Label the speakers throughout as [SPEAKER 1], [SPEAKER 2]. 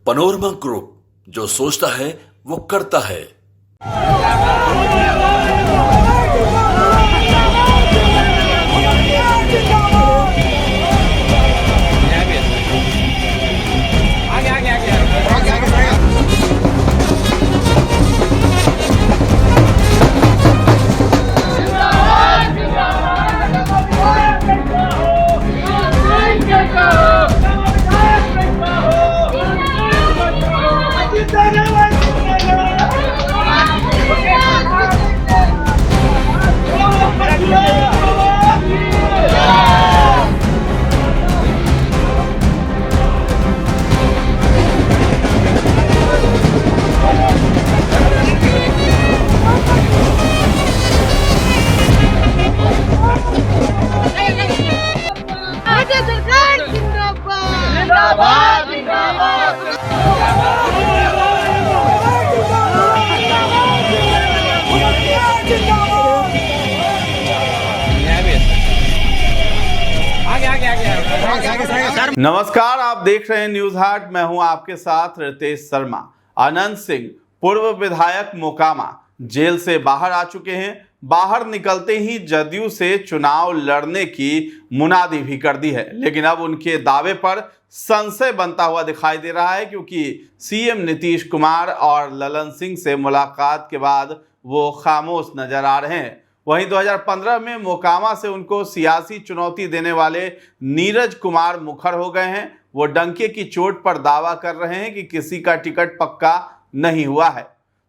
[SPEAKER 1] Panorama group, जो सोचता है वो करता है।
[SPEAKER 2] नमस्कार, आप देख रहे हैं न्यूज हाट। मैं हूं आपके साथ रितेश शर्मा। अनंत सिंह, पूर्व विधायक मोकामा, जेल से बाहर आ चुके हैं। बाहर निकलते ही जदयू से चुनाव लड़ने की मुनादी भी कर दी है, लेकिन अब उनके दावे पर संशय बनता हुआ दिखाई दे रहा है, क्योंकि सीएम नीतीश कुमार और ललन सिंह से मुलाकात के बाद वो खामोश नजर आ रहे हैं। वहीं 2015 में मोकामा से उनको सियासी चुनौती देने वाले नीरज कुमार मुखर हो गए हैं। वो डंके की चोट पर दावा कर रहे हैं कि किसी का टिकट पक्का नहीं हुआ है।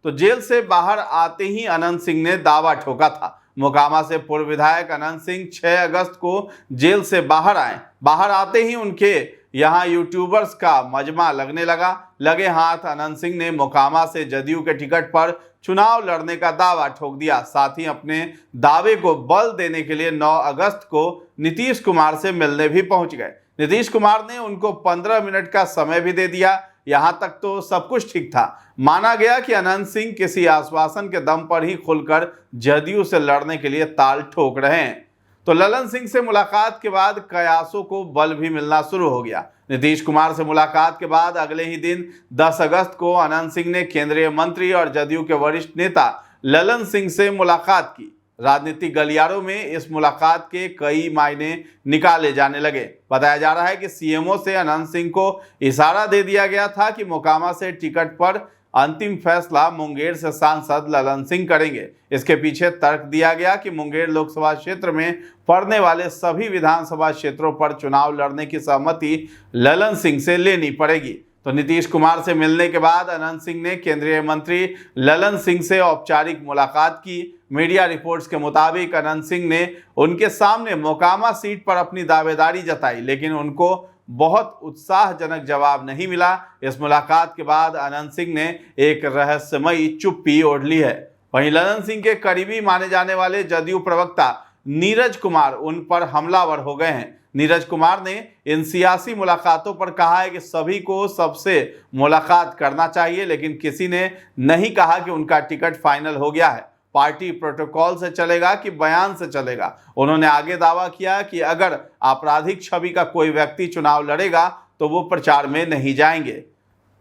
[SPEAKER 2] तो जेल से बाहर आते ही अनंत सिंह ने दावा ठोका था। मोकामा से पूर्व विधायक अनंत सिंह 6 अगस्त को जेल से बाहर आए। बाहर आते ही उनके यहाँ यूट्यूबर्स का मजमा लगने लगे हाथ अनंत सिंह ने मोकामा से जदयू के टिकट पर चुनाव लड़ने का दावा ठोक दिया। साथ ही अपने दावे को बल देने के लिए 9 अगस्त को नीतीश कुमार से मिलने भी पहुंच गए। नीतीश कुमार ने उनको 15 मिनट का समय भी दे दिया। यहां तक तो सब कुछ ठीक था। माना गया कि अनंत सिंह किसी आश्वासन के दम पर ही खुलकर जदयू से लड़ने के लिए ताल ठोक रहे हैं। तो ललन सिंह से मुलाकात के बाद कयासों को बल भी मिलना शुरू हो गया। नीतीश कुमार से मुलाकात के बाद अगले ही दिन 10 अगस्त को अनंत सिंह ने केंद्रीय मंत्री और जदयू के वरिष्ठ नेता ललन सिंह से मुलाकात की। राजनीतिक गलियारों में इस मुलाकात के कई मायने निकाले जाने लगे। बताया जा रहा है कि सीएमओ से अनंत सिंह को इशारा दे दिया गया था कि मोकामा से टिकट पर अंतिम फैसला मुंगेर से सांसद ललन सिंह करेंगे। इसके पीछे तर्क दिया गया कि मुंगेर लोकसभा क्षेत्र में पड़ने वाले सभी विधानसभा क्षेत्रों पर चुनाव लड़ने की सहमति ललन सिंह से लेनी पड़ेगी। तो नीतीश कुमार से मिलने के बाद अनंत सिंह ने केंद्रीय मंत्री ललन सिंह से औपचारिक मुलाकात की। मीडिया रिपोर्ट्स के मुताबिक अनंत सिंह ने उनके सामने मोकामा सीट पर अपनी दावेदारी जताई, लेकिन उनको बहुत उत्साहजनक जवाब नहीं मिला। इस मुलाकात के बाद अनंत सिंह ने एक रहस्यमयी चुप्पी ओढ़ ली है। वहीं ललन सिंह के करीबी माने जाने वाले जदयू प्रवक्ता नीरज कुमार उन पर हमलावर हो गए हैं। नीरज कुमार ने इन सियासी मुलाकातों पर कहा है कि सभी को सबसे मुलाकात करना चाहिए, लेकिन किसी ने नहीं कहा कि उनका टिकट फाइनल हो गया है। पार्टी प्रोटोकॉल से चलेगा कि बयान से चलेगा। उन्होंने आगे दावा किया कि अगर आपराधिक छवि का कोई व्यक्ति चुनाव लड़ेगा तो वो प्रचार में नहीं जाएंगे।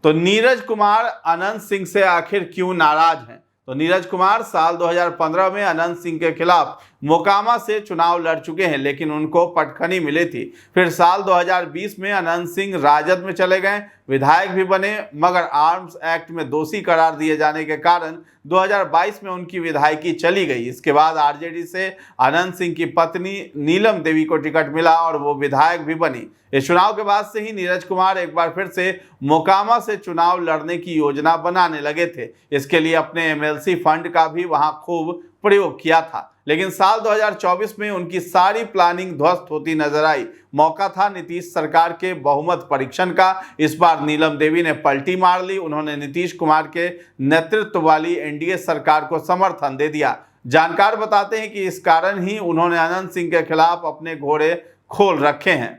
[SPEAKER 2] तो नीरज कुमार अनंत सिंह से आखिर क्यों नाराज हैं? तो नीरज कुमार साल 2015 में अनंत सिंह के खिलाफ मोकामा से चुनाव लड़ चुके हैं, लेकिन उनको पटखनी मिली थी। फिर साल 2020 में अनंत सिंह राजद में चले गए, विधायक भी बने, मगर आर्म्स एक्ट में दोषी करार दिए जाने के कारण 2022 में उनकी विधायकी चली गई। इसके बाद आरजेडी से अनंत सिंह की पत्नी नीलम देवी को टिकट मिला और वो विधायक भी बनी। इस चुनाव के बाद से ही नीरज कुमार एक बार फिर से मोकामा से चुनाव लड़ने की योजना बनाने लगे थे। इसके लिए अपने एमएलसी फंड का भी वहां खूब प्रयोग किया था, लेकिन साल 2024 में उनकी सारी प्लानिंग ध्वस्त होती नजर आई। मौका था नीतीश सरकार के बहुमत परीक्षण का। इस बार नीलम देवी ने पलटी मार ली। उन्होंने नीतीश कुमार के नेतृत्व वाली एनडीए सरकार को समर्थन दे दिया। जानकार बताते हैं कि इस कारण ही उन्होंने अनंत सिंह के खिलाफ अपने घोड़े खोल रखे हैं।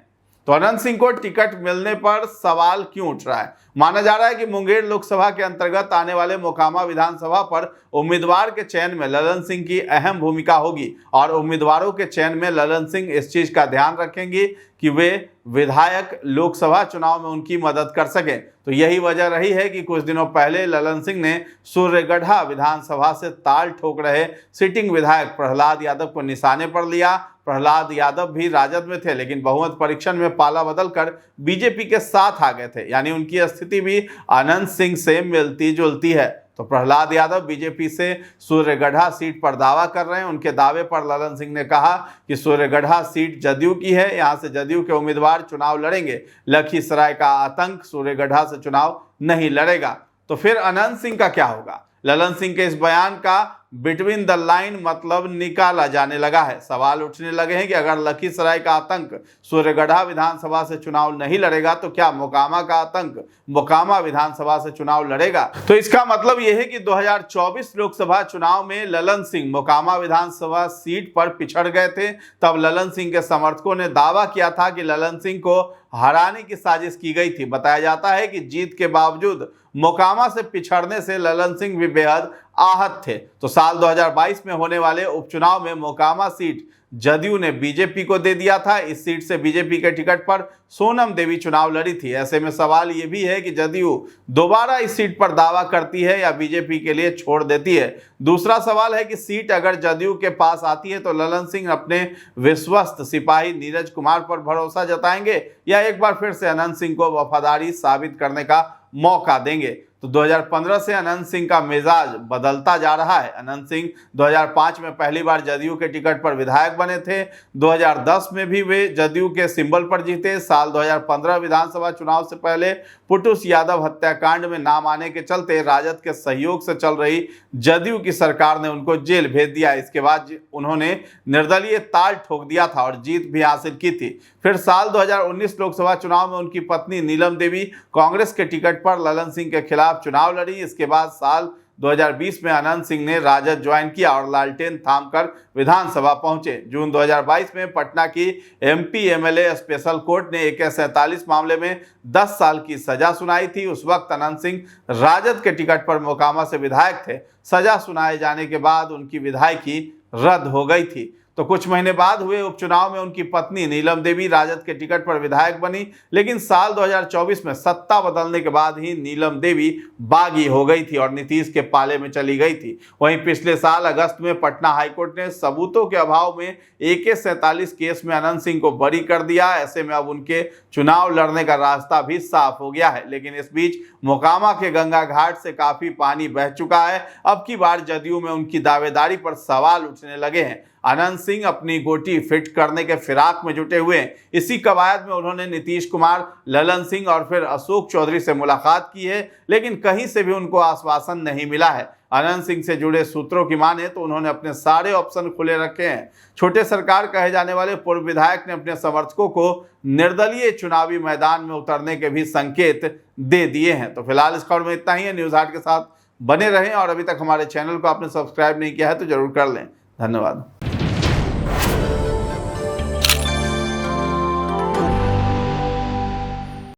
[SPEAKER 2] तो अनंत सिंह को टिकट मिलने पर सवाल क्यों उठ रहा है? माना जा रहा है कि मुंगेर लोकसभा के अंतर्गत आने वाले मोकामा विधानसभा पर उम्मीदवार के चयन में ललन सिंह की अहम भूमिका होगी और उम्मीदवारों के चयन में ललन सिंह इस चीज का ध्यान रखेंगे कि वे विधायक लोकसभा चुनाव में उनकी मदद कर सकें। तो यही वजह रही है कि कुछ दिनों पहले ललन सिंह ने सूर्यगढ़ा विधानसभा से ताल ठोक रहे सिटिंग विधायक प्रहलाद यादव को निशाने पर लिया। प्रहलाद यादव भी राजद में थे, लेकिन बहुमत परीक्षण में पाला बदलकर बीजेपी के साथ आ गए थे, यानी उनकी स्थिति भी अनंत सिंह से मिलती जुलती है। तो प्रहलाद यादव बीजेपी से सूर्यगढ़ा सीट पर दावा कर रहे हैं। उनके दावे पर ललन सिंह ने कहा कि सूर्यगढ़ा सीट जदयू की है, यहां से जदयू के उम्मीदवार चुनाव लड़ेंगे। लखीसराय का आतंक सूर्यगढ़ा से चुनाव नहीं लड़ेगा। तो फिर अनंत सिंह का क्या होगा? ललन सिंह के इस बयान का बिटवीन द लाइन मतलब निकाला जाने लगा है। सवाल उठने लगे हैं कि अगर लखीसराय का आतंक सूर्यगढ़ा विधानसभा से चुनाव नहीं लड़ेगा तो क्या मोकामा का आतंक मोकामा विधानसभा से चुनाव लड़ेगा? तो इसका मतलब यह है कि 2024 लोकसभा चुनाव में ललन सिंह मोकामा विधानसभा सीट पर पिछड़ गए थे। तब ललन सिंह के समर्थकों ने दावा किया था कि ललन सिंह को हराने की साजिश की गई थी। बताया जाता है कि जीत के बावजूद मोकामा से पिछड़ने से ललन सिंह भी बेहद आहत थे। तो साल 2022 में होने वाले उपचुनाव में मोकामा सीट जदयू ने बीजेपी को दे दिया था। इस सीट से बीजेपी के टिकट पर सोनम देवी चुनाव लड़ी थी। ऐसे में सवाल ये भी है कि जदयू दोबारा इस सीट पर दावा करती है या बीजेपी के लिए छोड़ देती है। दूसरा सवाल है कि सीट अगर जदयू के पास आती है तो ललन सिंह अपने विश्वस्त सिपाही नीरज कुमार पर भरोसा जताएंगे या एक बार फिर से अनंत सिंह को वफादारी साबित करने का मौका देंगे। तो 2015 से अनंत सिंह का मिजाज बदलता जा रहा है। अनंत सिंह 2005 में पहली बार जदयू के टिकट पर विधायक बने थे। 2010 में भी वे जदयू के सिंबल पर जीते। साल 2015 विधानसभा चुनाव से पहले पुटुस यादव हत्याकांड में नाम आने के चलते राजद के सहयोग से चल रही जदयू की सरकार ने उनको जेल भेज दिया। इसके बाद उन्होंने निर्दलीय ताल ठोक दिया था और जीत भी हासिल की थी। फिर साल 2019 लोकसभा चुनाव में उनकी पत्नी नीलम देवी कांग्रेस के टिकट पर ललन सिंह के खिलाफ चुनाव लड़ी। इसके बाद साल 2020 में अनंत सिंह ने राजद ज्वाइन किया और लालटेन थामकर विधानसभा पहुंचे। जून 2022 में पटना की एमपी एमएलए स्पेशल कोर्ट ने AK-47 मामले में 10 साल की सजा सुनाई थी। उस वक्त अनंत सिंह राजद के टिकट पर मोकामा से विधायक थे। सजा सुनाए जाने के बाद उनकी विधायकी रद्द हो गई थी। तो कुछ महीने बाद हुए उपचुनाव में उनकी पत्नी नीलम देवी राजद के टिकट पर विधायक बनी, लेकिन साल 2024 में सत्ता बदलने के बाद ही नीलम देवी बागी हो गई थी और नीतीश के पाले में चली गई थी। वहीं पिछले साल अगस्त में पटना हाईकोर्ट ने सबूतों के अभाव में AK-47 केस में अनंत सिंह को बरी कर दिया। ऐसे में अब उनके चुनाव लड़ने का रास्ता भी साफ हो गया है। लेकिन इस बीच मोकामा के गंगा घाट से काफी पानी बह चुका है। अब की बार जदयू में उनकी दावेदारी पर सवाल उठने लगे हैं। अनंत सिंह अपनी गोटी फिट करने के फिराक में जुटे हुए हैं। इसी कवायद में उन्होंने नीतीश कुमार, ललन सिंह और फिर अशोक चौधरी से मुलाकात की है, लेकिन कहीं से भी उनको आश्वासन नहीं मिला है। अनंत सिंह से जुड़े सूत्रों की माने तो उन्होंने अपने सारे ऑप्शन खुले रखे हैं। छोटे सरकार कहे जाने वाले पूर्व विधायक ने अपने समर्थकों को निर्दलीय चुनावी मैदान में उतरने के भी संकेत दे दिए हैं। तो फिलहाल इस खबर में इतना ही है। न्यूज़ हाट के साथ बने रहें और अभी तक हमारे चैनल को आपने सब्सक्राइब नहीं किया है तो जरूर कर लें। धन्यवाद।